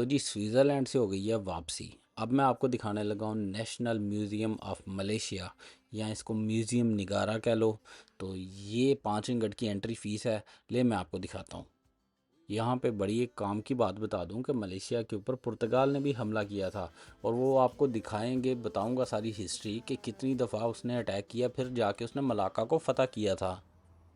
तो जी स्विट्ज़रलैंड से हो गई है वापसी। अब मैं आपको दिखाने लगा हूँ नेशनल म्यूज़ियम ऑफ मलेशिया, या इसको म्यूज़ियम निगारा कह लो। तो ये 5 रिंगट की एंट्री फ़ीस है। ले मैं आपको दिखाता हूँ। यहाँ पे बड़ी एक काम की बात बता दूँ कि मलेशिया के ऊपर पुर्तगाल ने भी हमला किया था, और वो आपको दिखाएंगे, बताऊँगा सारी हिस्ट्री कि कितनी दफ़ा उसने अटैक किया, फिर जाके उसने मलाका को फ़तह किया था।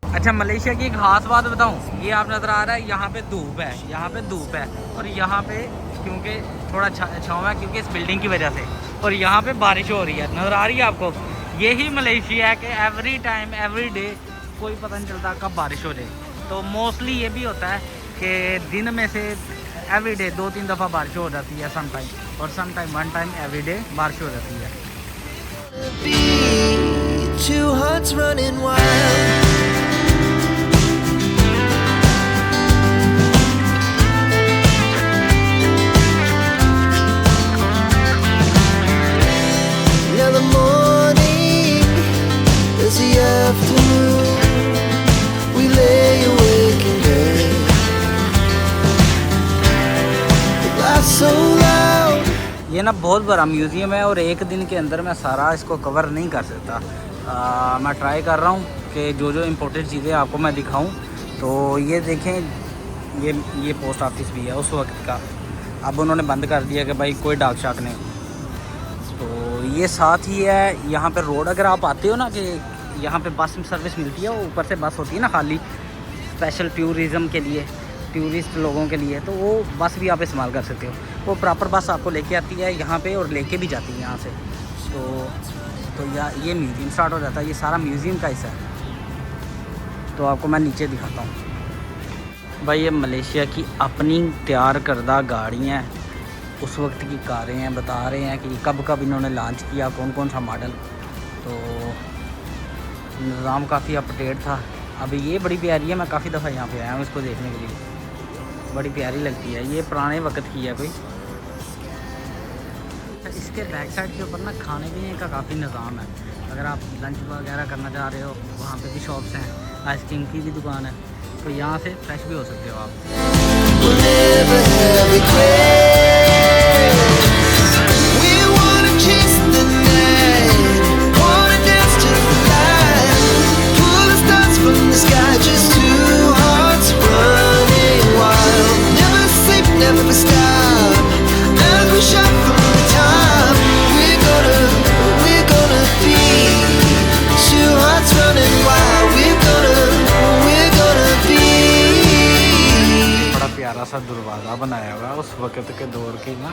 अच्छा, मलेशिया की एक खास बात बताऊं, ये आप नज़र आ रहा है, यहाँ पे धूप है, यहाँ पे धूप है, और यहाँ पे क्योंकि थोड़ा छाँव है क्योंकि इस बिल्डिंग की वजह से, और यहाँ पे बारिश हो रही है, नज़र आ रही है आपको। यही मलेशिया है कि एवरी टाइम एवरी डे कोई पता नहीं चलता कब बारिश हो जाए। तो मोस्टली ये भी होता है कि दिन में से एवरी डे 2-3 दफ़ा बारिश हो जाती है सम टाइम, और some time 1 time every day बारिश हो जाती है। Two hearts running wild. Now the morning is the afternoon. We lay awake in bed. The glass so loud. ये ना बहुत बड़ा म्यूज़ियम है, और एक दिन के अंदर मैं सारा इसको कवर नहीं कर सकता। मैं ट्राई कर रहा हूँ कि जो जो इम्पोर्टेंट चीज़ें आपको मैं दिखाऊं। तो ये देखें, ये पोस्ट ऑफिस भी है उस वक्त का, अब उन्होंने बंद कर दिया कि भाई कोई डाक शाक नहीं। तो ये साथ ही है यहाँ पे रोड, अगर आप आते हो ना कि यहाँ पे बस सर्विस मिलती है, वो ऊपर से बस होती है ना खाली स्पेशल टूरिज़म के लिए, टूरिस्ट लोगों के लिए, तो वो बस भी आप इस्तेमाल कर सकते हो। वो प्रॉपर बस आपको लेके आती है यहाँ पे और लेके भी जाती है यहाँ से। तो ये म्यूज़ियम स्टार्ट हो जाता है, ये सारा म्यूज़ियम का हिस्सा है। तो आपको मैं नीचे दिखाता हूँ। भाई ये मलेशिया की अपनी तैयार करदा गाड़ियाँ, उस वक्त की कारें हैं, बता रहे हैं कि कब कब इन्होंने लॉन्च किया, कौन कौन सा मॉडल। तो निज़ाम काफ़ी अपडेट था। अभी ये बड़ी प्यारी है, मैं काफ़ी दफ़ा यहाँ पे आया हूँ इसको देखने के लिए, बड़ी प्यारी लगती है। ये पुराने वक्त की है कोई। इसके बैक साइड के ऊपर ना खाने पीने का काफ़ी निज़ाम है। अगर आप लंच वगैरह करना चाह रहे हो, वहाँ पे भी शॉप्स हैं, आइसक्रीम की भी दुकान है, तो यहाँ से फ्रेश भी हो सकते हो आप। प्यारा सा दरवाज़ा बनाया हुआ है उस वक़्त के दौर की ना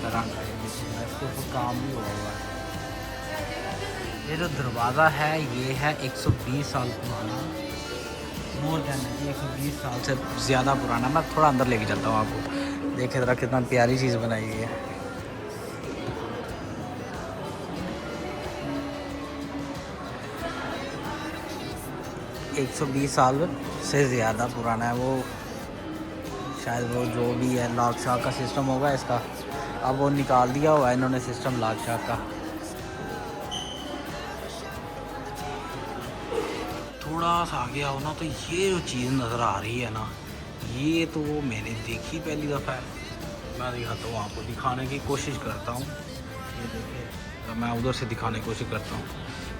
तरह, इसके ऊपर काम भी हुआ हुआ है। ये जो दरवाज़ा है ये है 120 साल पुराना, मोर देन 120 साल से ज़्यादा पुराना। मैं थोड़ा अंदर लेके चलता हूँ आपको, देखे ज़रा कितना प्यारी चीज़ बनाई हुई है। एक 120 साल से ज़्यादा पुराना है वो, शायद वो जो भी है लाख शाह का सिस्टम होगा इसका, अब वो निकाल दिया हुआ है इन्होंने सिस्टम लाख शाह का। थोड़ा सा आगे आओ ना, तो ये जो चीज़ नज़र आ रही है ना, ये तो मैंने देखी पहली दफ़ा है। मैं दिखाता हूँ आपको, दिखाने की कोशिश करता हूँ। ये देखिए, तो मैं उधर से दिखाने की कोशिश करता हूँ।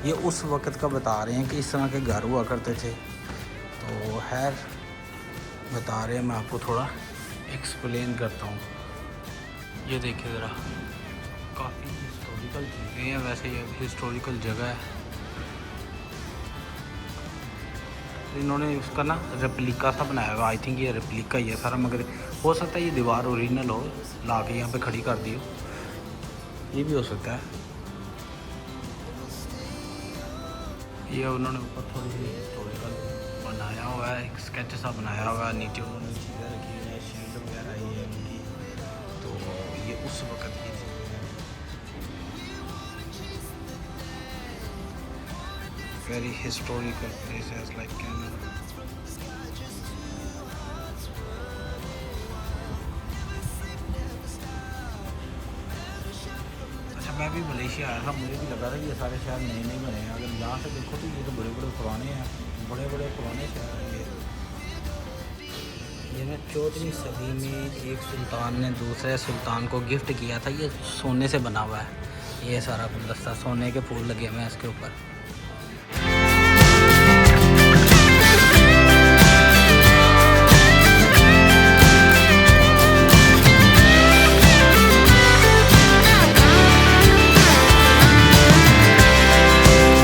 ये उस वक़्त का बता रहे हैं कि इस तरह के घर हुआ करते थे। तो खैर बता रहे हैं, मैं आपको थोड़ा एक्सप्लेन करता हूँ। ये देखिए ज़रा, काफ़ी हिस्टोरिकल चीज़ें हैं, वैसे ये हिस्टोरिकल जगह है। इन्होंने उसका ना रेप्लिका सा बनाया हुआ, आई थिंक ये रेप्लिका ही है सारा, मगर हो सकता है ये दीवार ओरिजिनल हो, ला के यहाँ पे खड़ी कर दी हो, ये भी हो सकता है। ये उन्होंने ऊपर थोड़ी सी हिस्टोरिकल बनाया हुआ है, एक स्केच सा बनाया हुआ है, नीचे उन्होंने चीज़ें रखी हुई है, शील्ड वगैरह ही है उनकी। तो ये उस वक़्त की चीज़ें हैं, very historical places like camera. अच्छा, मैं भी मलेशिया आया था, मुझे भी लगा था कि ये सारे शहर नए नए बने हैं। अगर यहाँ से देखो तो ये तो बड़े बड़े पुराने हैं, बड़े बड़े पुराने शहर हैं ये ना 14वीं सदी में एक सुल्तान ने दूसरे सुल्तान को गिफ्ट किया था। ये सोने से बना हुआ है, ये सारा गुलदस्ता सोने के फूल लगे हुए हैं इसके ऊपर।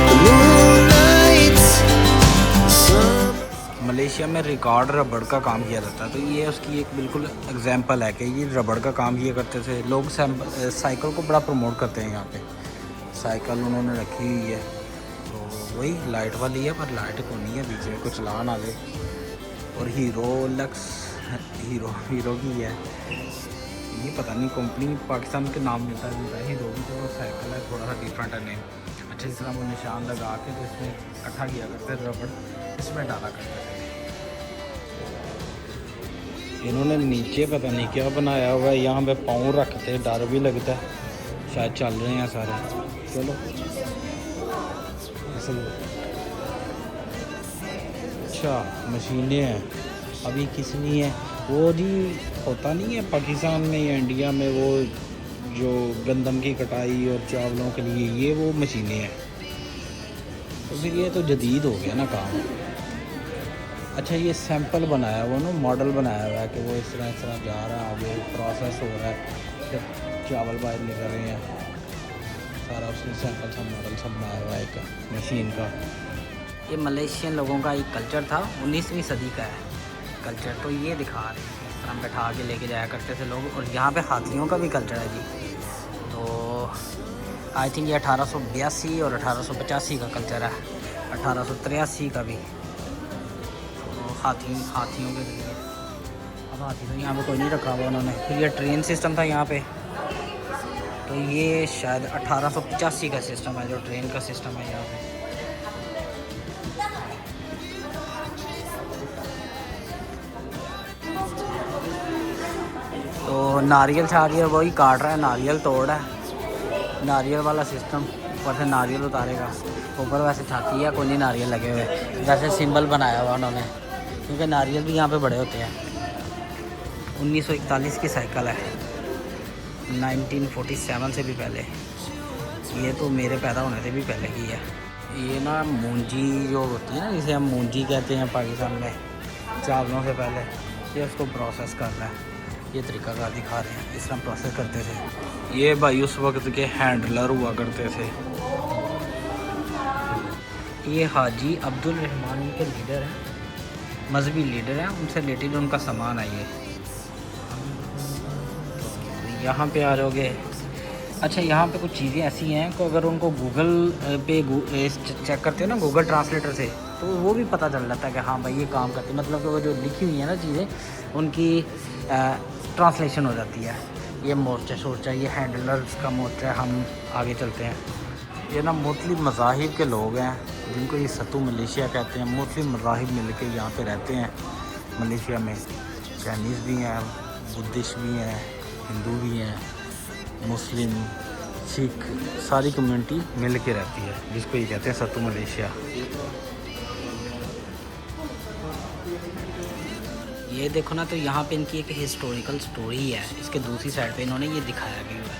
The moonlight, sun. मलेशिया में रिकॉर्ड रबड़ का काम किया जाता है, तो ये उसकी एक बिल्कुल एग्जांपल है कि ये रबड़ का काम किया करते थे लोग। साइकिल को बड़ा प्रमोट करते हैं यहाँ पे। साइकिल उन्होंने रखी हुई है, तो वही लाइट वाली है, पर लाइट को नहीं है, बीच में कुछ चला ना दे। और हीरो की है ये, पता नहीं कंपनी पाकिस्तान के नाम मिलता है हीरो की, तो साइकिल है, थोड़ा सा डिफरेंट है नेम। अच्छे तरह वो निशान लगा के तो इसमें इकट्ठा किया करते थे रबड़, इसमें डाला करते थे। इन्होंने नीचे पता नहीं क्या बनाया हुआ है, यहाँ पे पाँव रखते, डर भी लगता है, शायद चल रहे हैं सारे। चलो अच्छा, मशीनें हैं अभी किसनी है वो जी, होता नहीं है पाकिस्तान में या इंडिया में वो जो गंदम की कटाई और चावलों के लिए, ये वो मशीनें हैं। तो फिर ये तो जदीद हो गया ना काम। अच्छा, ये सैंपल बनाया हुआ ना, मॉडल बनाया हुआ है कि वो इस तरह जा रहा है, आगे प्रोसेस हो रहा है, फिर चावल बाहर निकल रहे हैं, सारा उसने सैंपल सा मॉडल सब बनाया हुआ है एक मशीन का। ये मलेशियन लोगों का एक कल्चर था, 19वीं सदी का है कल्चर। तो ये दिखा रहे हैं इस तरह बैठा के लेके जाया करते थे लोग। और यहाँ पे हाथियों का भी कल्चर है जी। तो आई थिंक ये 1882 और 1885 का कल्चर है, 1883 का भी। तो हाथियों के लिए अब हाथी तो यहाँ पे कोई नहीं रखा हुआ उन्होंने। फिर ये ट्रेन सिस्टम था यहाँ पे, तो ये शायद 1885 का सिस्टम है जो ट्रेन का सिस्टम है यहाँ पे। तो नारियल छारियल वही काट रहा है, नारियल तोड़ रहा है, नारियल वाला सिस्टम। ऊपर से नारियल उतारेगा, ऊपर वैसे छाती है, कोई नहीं नारियल लगे हुए, वैसे सिंबल बनाया हुआ उन्होंने, क्योंकि नारियल भी यहाँ पे बड़े होते हैं। 1941 की साइकिल है, 1947 से भी पहले, ये तो मेरे पैदा होने से भी पहले की है। ये ना मूंजी जो होती है ना, जिसे हम मूंजी कहते हैं पाकिस्तान में, चावलों से पहले, ये उसको प्रोसेस कर रहा है। ये तरीका कार दिखा रहे हैं, इस तरह प्रोसेस करते थे। ये भाई उस वक्त के हैंडलर हुआ करते थे। ये हाजी अब्दुल रहमान के लीडर हैं, मजहबी लीडर हैं, उनसे रिलेटेड उनका सामान है ये। यहाँ पे आ जाओगे। अच्छा, यहाँ पे कुछ चीज़ें ऐसी हैं कि अगर उनको गूगल पे चेक करते हो ना, गूगल ट्रांसलेटर से, तो वो भी पता चल जाता है कि हाँ भाई ये काम करते, मतलब कि वो जो लिखी हुई है ना चीज़ें, उनकी ट्रांसलेशन हो जाती है। ये मोर्चा, ये हैंडलर्स का मोर्चा। हम आगे चलते हैं। ये ना मुस्लिम मज़ाहिब के लोग हैं, जिनको ये सतु मलेशिया कहते हैं। मुस्लिम मज़ाहिब मिल के यहाँ पर रहते हैं मलेशिया में। चाइनीज़ भी हैं, बुद्धिस्ट भी हैं, हिंदू भी हैं, मुस्लिम, सिख, सारी कम्युनिटी मिल के रहती है, जिसको ये कहते हैं सतु मलेशिया। ये देखो ना, तो यहाँ पे इनकी एक हिस्टोरिकल स्टोरी है। इसके दूसरी साइड पे इन्होंने ये दिखाया भी हुआ है,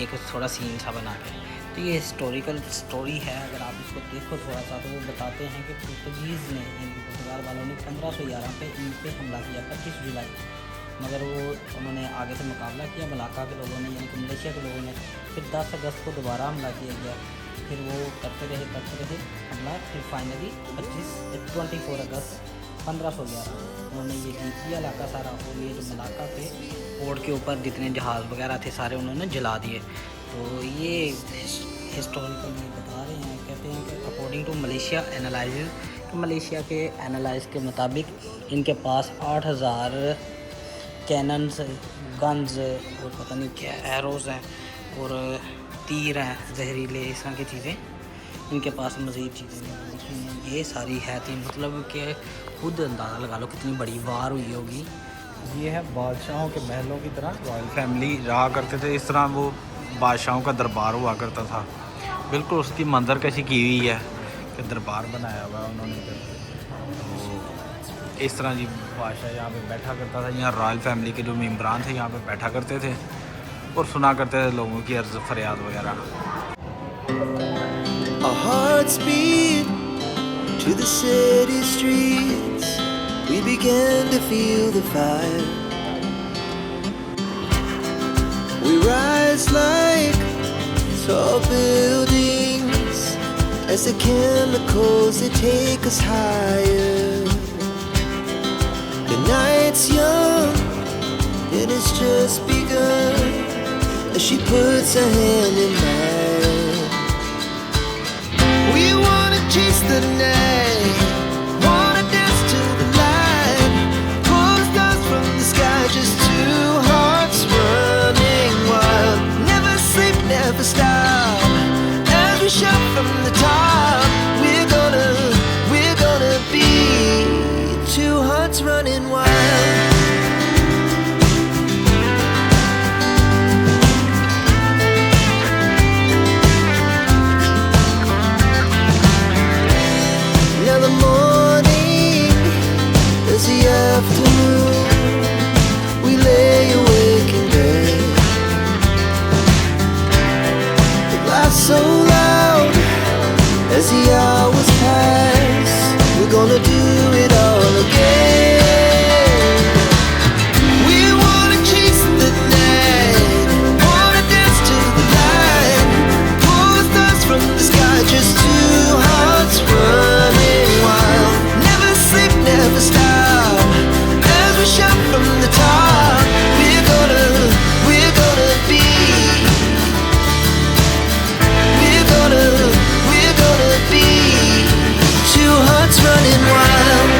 एक थोड़ा सीन सा बना के। तो ये हिस्टोरिकल स्टोरी है, अगर आप इसको देखो थोड़ा सा, तो वो बताते हैं कि पुर्तगीज़ ने, पुर्तगाल वालों ने 1511 पे इन पे हमला किया, 25 जुलाई, मगर वो उन्होंने आगे से मुकाबला किया मलाका के लोगों ने, यानी कि मलेशिया के लोगों ने। फिर 10 अगस्त को दोबारा हमला किया गया, फिर वो करते रहे हमला। फिर फाइनली 24 अगस्त 1511 उन्होंने ये जीत लिया इलाका सारा। और ये जो मलाका थे, पोर्ट के ऊपर जितने जहाज़ वगैरह थे सारे उन्होंने जला दिए। तो ये हिस्टोरिकल में बता रहे हैं, कहते हैं कि according to Malaysia analysis, Malaysia के एनालाइज के मुताबिक इनके पास 8000 कैनन्स, गन्स और पता नहीं क्या एरोज़ हैं और तीर हैं, जहरीले, इस तरह की चीज़ें इनके पास मज़ीद चीज़ें हैं। ये सारी है थी, मतलब कि खुद अंदाज़ा लगा लो कितनी बड़ी वार हुई होगी। ये है बादशाहों के महलों की तरह, रॉयल फैमिली रहा करते थे, इस तरह वो बादशाहों का दरबार हुआ करता था। बिल्कुल उसकी मंजर कशी की हुई है कि दरबार बनाया हुआ है उन्होंने। तो इस तरह जी बादशाह यहाँ पे बैठा करता था। यहाँ रॉयल फैमिली के जो मेम्बरान थे यहाँ पे बैठा करते थे और सुना करते थे लोगों की अर्ज़ फरियाद वगैरह। Our hearts beat to the city streets. We began to feel the fire. We rise like tall buildings as the chemicals they take us higher. The night's young and it's just begun as she puts her hand in mine. We wanna chase the night, wanna dance to the light, pull the stars from the sky, just two hearts running wild. Never sleep, never stop, as we shout from the top. We're gonna be two hearts running wild. Now the morning is the afternoon. We lay awake in bed. The laughs so loud as the hours pass. We're gonna do it all again. We wanna chase the night, wanna dance to the light, pull the stars from the sky, just two hearts running wild. Never sleep, never stop, as we shout from the top. We're gonna be. We're gonna be two hearts running wild.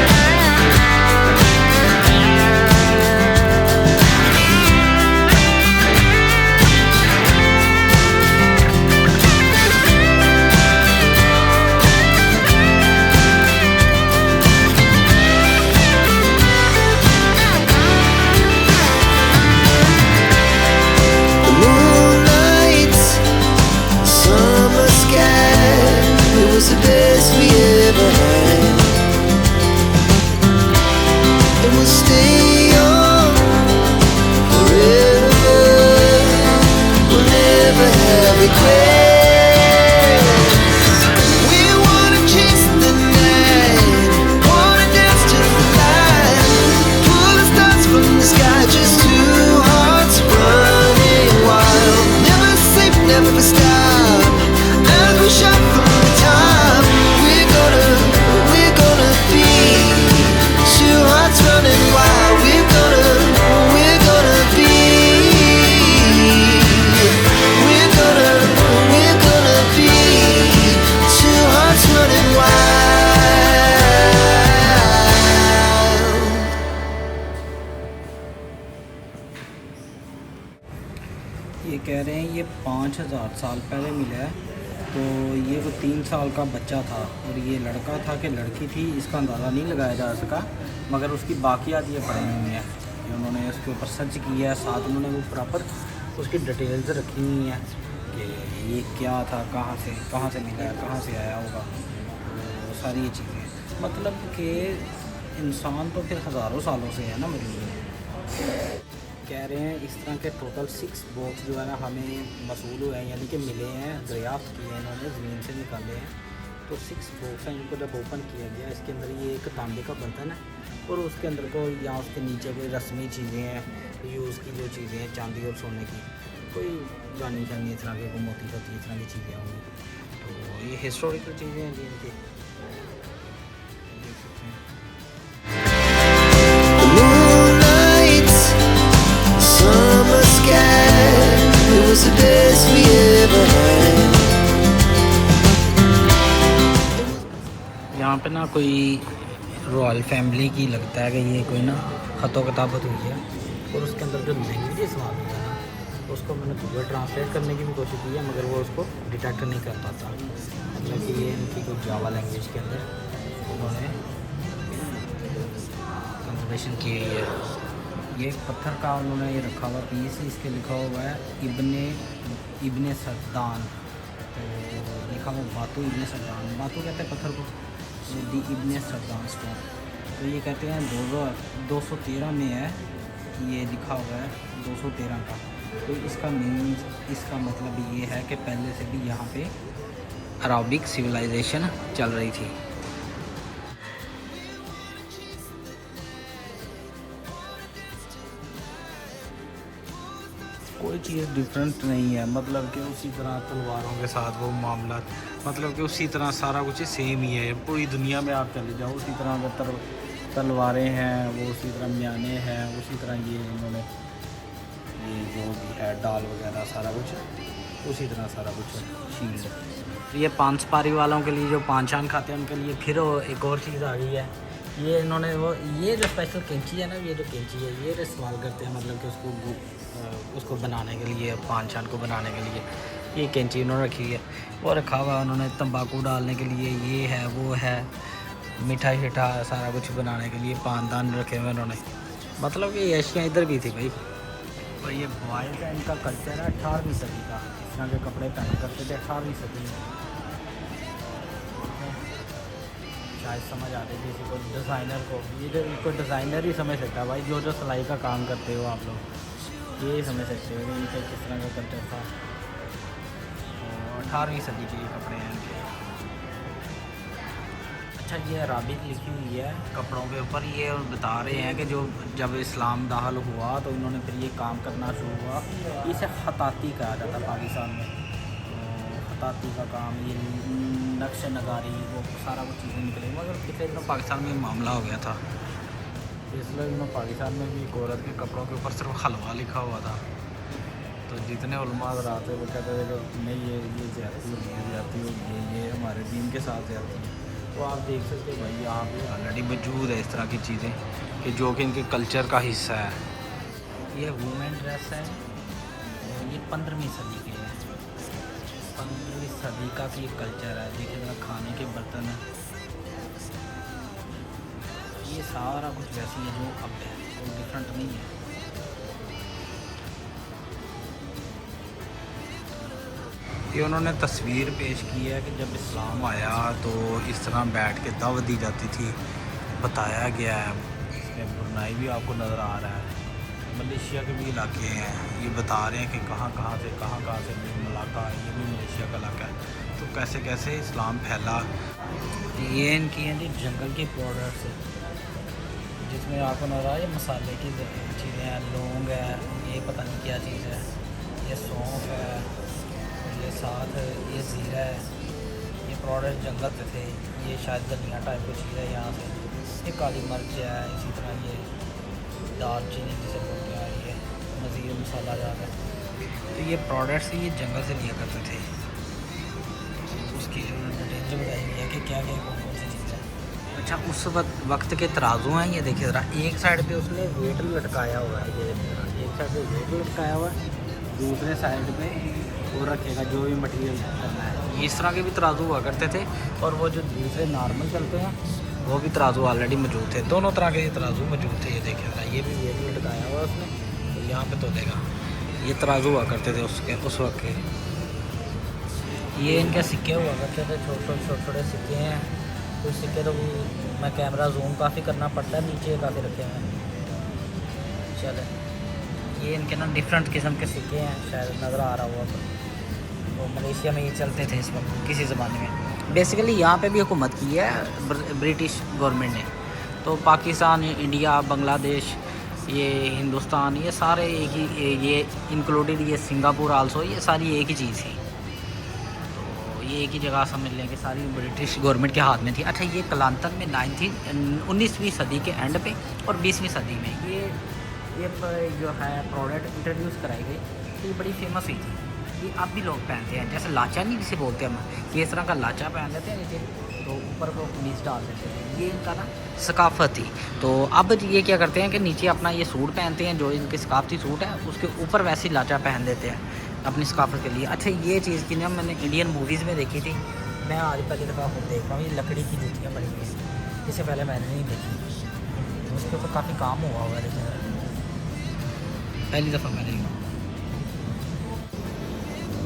The moonlight, summer sky, it was the best we ever had. And we'll stay young forever. We'll never have regrets. We wanna chase the night, wanna dance to the light, pull the stars from the sky, just two hearts running wild. Never sleep, never stop, as we shout from the top. We're gonna be two hearts running wild. We're gonna be. We're gonna be two hearts running wild. ये कह रहे हैं ये 5000 साल पहले मिला है। तो ये को 3 साल का बच्चा था और ये लड़का था कि लड़की थी, इसका अंदाज़ा नहीं लगाया जा सका, मगर उसकी बाकियात ये पड़ी हुई हैं कि उन्होंने उसके ऊपर सर्च किया है। साथ उन्होंने वो प्रॉपर उसकी डिटेल्स रखी हुई हैं कि ये क्या था, कहाँ से मिला है, कहाँ से आया होगा, तो सारी ये चीज़ें। मतलब कि इंसान तो फिर हज़ारों सालों से है ना मौजूद। कह रहे हैं इस तरह के टोटल 6 बॉक्स जो है ना हमें मसूल हुए हैं, यानी कि मिले हैं, दरियाफ्त किए हैं इन्होंने, ज़मीन से निकाले हैं। तो 6 बॉक्स हैं, इनको जब ओपन किया गया इसके अंदर ये एक तांबे का बर्तन है और उसके अंदर को या उसके नीचे कोई रस्मी चीज़ें हैं, यूज़ की जो चीज़ें हैं चांदी और सोने की, कोई जानी जानी इस तरह की, कोई मोती पत्ती इस तरह की चीज़ें होंगी। तो ये हिस्टोरिकल चीज़ें हैं जी इनकी, देख सकते हैं। The moonlight, summer sky, it was the best we ever had. यहाँ पे ना कोई रॉयल फैमिली की लगता है कि ये कोई ना ख़तो किताबत हुई है और उसके अंदर जो लैंग्वेज इस्तेमाल हुआ है ना उसको मैंने गूगल ट्रांसलेट करने की भी कोशिश की है, मगर वो उसको डिटेक्ट नहीं कर पाता। मतलब कि ये इनकी कोई जावा लैंग्वेज के अंदर उन्होंने कंसर्वेशन की हुई है। ये एक पत्थर का उन्होंने ये रखा हुआ पीस, इसके लिखा हुआ है इब्ने सरदान, तो लिखा हुआ बातू इब्ने सरदान, बातू कहते हैं पत्थर को, दी इब्ने सरदान स्टोन। तो ये कहते हैं 213 में है, ये लिखा हुआ है 213 का। तो इसका मीन्स, इसका मतलब ये है कि पहले से भी यहाँ पे अराबिक सिविलाइजेशन चल रही थी। कोई चीज़ डिफरेंट नहीं है, मतलब कि उसी तरह तलवारों के साथ वो मामला, मतलब कि उसी तरह सारा कुछ सेम ही है। पूरी दुनिया में आप चले जाओ उसी तरह का तलवारें हैं, वो उसी तरह म्याने हैं, उसी तरह ये इन्होंने ये जो भी है डाल वगैरह सारा कुछ उसी तरह सारा कुछ शील्ड। तो ये पान सुपारी वालों के लिए जो पान शान खाते हैं उनके लिए फिर एक और चीज़ आ गई है। ये इन्होंने वो ये जो स्पेशल कैंची है ना, ये जो कैंची है ये इस्तेमाल करते हैं, मतलब कि उसको बनाने के लिए, पान शान को बनाने के लिए ये कैंची उन्होंने रखी है। वो रखा हुआ है उन्होंने तंबाकू डालने के लिए, ये है वो है, मीठा शीठा सारा कुछ बनाने के लिए पानदान रखे हुए उन्होंने। मतलब कि ये अशियाँ इधर भी थी भाई। और ये बॉयज़ का इनका कल्चर है 18वीं सदी का, इस तरह के कपड़े पहन करते थे 18वीं सदी में। शायद समझ आते किसी को, डिज़ाइनर को, ये इसको डिज़ाइनर ही समझ सकता है भाई, जो सिलाई का काम करते हो आप लोग ये समझ सकते हो कि इनका किस तरह का कल्चर था। तो 18वीं सदी के ये कपड़े हैं इनके। अच्छा, ये अराबिक लिखी हुई है कपड़ों के ऊपर। ये बता रहे हैं कि जो जब इस्लाम दाखिल हुआ तो इन्होंने फिर ये काम करना शुरू हुआ। इसे खताती कहा जाता पाकिस्तान में। तो खताती का काम, ये नक्श नगारी, वो सारा कुछ चीज़ें निकली, मगर पिछले दिनों पाकिस्तान में मामला हो गया था। पिछले दिनों पाकिस्तान में भी एक औरत के कपड़ों के ऊपर सिर्फ हलवा लिखा हुआ था। तो जितने उलमा हज़रात थे वो कहते थे कि नहीं ये ज़्यादती होगी, ये हमारे दीन के साथ ज़्यादती है। तो आप देख सकते हो भाई यहाँ पे ऑलरेडी मौजूद है इस तरह की चीज़ें कि जो कि इनके कल्चर का हिस्सा है। ये वुमेन ड्रेस है, ये 15वीं सदी की है, 15वीं सदी का ये कल्चर है। देखिए जरा खाने के बर्तन है, ये सारा कुछ वैसे ही है जो अब है, कोई डिफरेंट नहीं है। ये उन्होंने तस्वीर पेश की है कि जब इस्लाम आया तो इस तरह बैठ के दावत दी जाती थी, बताया गया है। इसमें ब्रुनाई भी आपको नज़र आ रहा है, मलेशिया के भी इलाके हैं, ये बता रहे हैं कि कहाँ से मलाका है, ये भी मलेशिया का इलाका है। तो कैसे कैसे इस्लाम फैला। ये इनकी हैं जी जंगल की प्रोडक्ट्स, जिसमें आपको नज़र आ रहा है मसाले की चीज़ें हैं, लौंग है, ये पता नहीं क्या चीज़ है, ये सौंफ है, ये साथ ये ज़ीरा है। ये प्रोडक्ट जंगल से थे, ये शायद धनिया टाइप की चीज़ है यहाँ से। ये काली मिर्च है, इसी तरह ये दालचीनी जिसे बोलते हैं, ये मज़ीद मसाला ज़्यादा। तो ये प्रोडक्ट्स ये जंगल से लिया करते थे। उसकी डिटेल जो बताई गई है कि क्या क्या कौन कौन सी चीज़ है। अच्छा, उस वक्त के तराजू हैं, ये देखिए ज़रा, एक साइड पे उसने वेट लटकाया हुआ है, ये एक साइड पे वेट लटकाया हुआ है, दूसरे साइड पे वो रखेगा जो भी मटेरियल करना है। इस तरह के भी तराजू हुआ करते थे, और वो जो दूसरे नॉर्मल चलते हैं वो भी तराजू ऑलरेडी मौजूद थे। दोनों तरह के तराजू मौजूद थे। ये देखिए ज़रा, ये भी वेट लटकाया हुआ है उसने, तो यहाँ पे तो देगा। ये तराजू हुआ करते थे उस वक्त के। ये इनके सिक्के हुआ करते थे, छोटे सिक्के हैं। कुछ सिक्के तो मैं कैमरा जूम काफ़ी करना पड़ता है, नीचे काफ़ी रखे हुए हैं। चले, ये इनके ना डिफरेंट किस्म के सिक्के हैं, शायद नज़र आ रहा हुआ तो मलेशिया में ये चलते थे इस वक्त किसी ज़माने में। बेसिकली यहाँ पे भी हुकूमत की है ब्रिटिश गवर्नमेंट ने। तो पाकिस्तान, इंडिया, बांग्लादेश, ये हिंदुस्तान, ये सारे एक ही, ये इंक्लूडेड ये सिंगापुर आल्सो, ये सारी एक ही चीज़ थी। तो ये एक ही जगह समझ लें कि सारी ब्रिटिश गवर्नमेंट के हाथ में थी। अच्छा, ये कलांतर में 19वीं सदी के एंड पे और 20वीं सदी में ये जो है प्रोडक्ट इंट्रोड्यूस कराई गई, तो ये बड़ी फेमस हुई थी। ये अब भी लोग पहनते हैं, जैसे लाचा नहीं जिसे बोलते हैं हम, ये इस तरह का लाचा पहन लेते हैं नीचे, तो ऊपर वो कमीज डाल देते हैं। ये इनका ना सकाफत थी। तो अब ये क्या करते हैं कि नीचे अपना ये सूट पहनते हैं, जो इनकी सकाफती सूट है, उसके ऊपर वैसे लाचा पहन देते हैं अपनी सकाफत के लिए। अच्छा, ये चीज़ की ना मैंने इंडियन मूवीज़ में देखी थी, मैं आज पहली दफ़ा खुद देख रहा हूँ। ये लकड़ी की जूतियाँ बनी हुई हैं, इससे पहले मैंने नहीं देखी। उसके ऊपर काफ़ी काम हुआ हुआ है, लेकिन पहली दफ़ा मैंने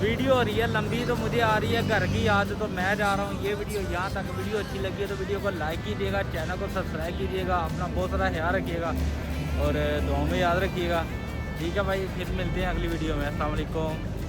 वीडियो हो रही है लंबी, तो मुझे आ रही है घर की याद, तो मैं जा रहा हूँ। ये वीडियो यहाँ तक, वीडियो अच्छी लगी है तो वीडियो को लाइक कीजिएगा, चैनल को सब्सक्राइब कीजिएगा, अपना बहुत सारा ख्याल रखिएगा और दुआ में याद रखिएगा। ठीक है भाई, फिर मिलते हैं अगली वीडियो में। अस्सलाम वालेकुम।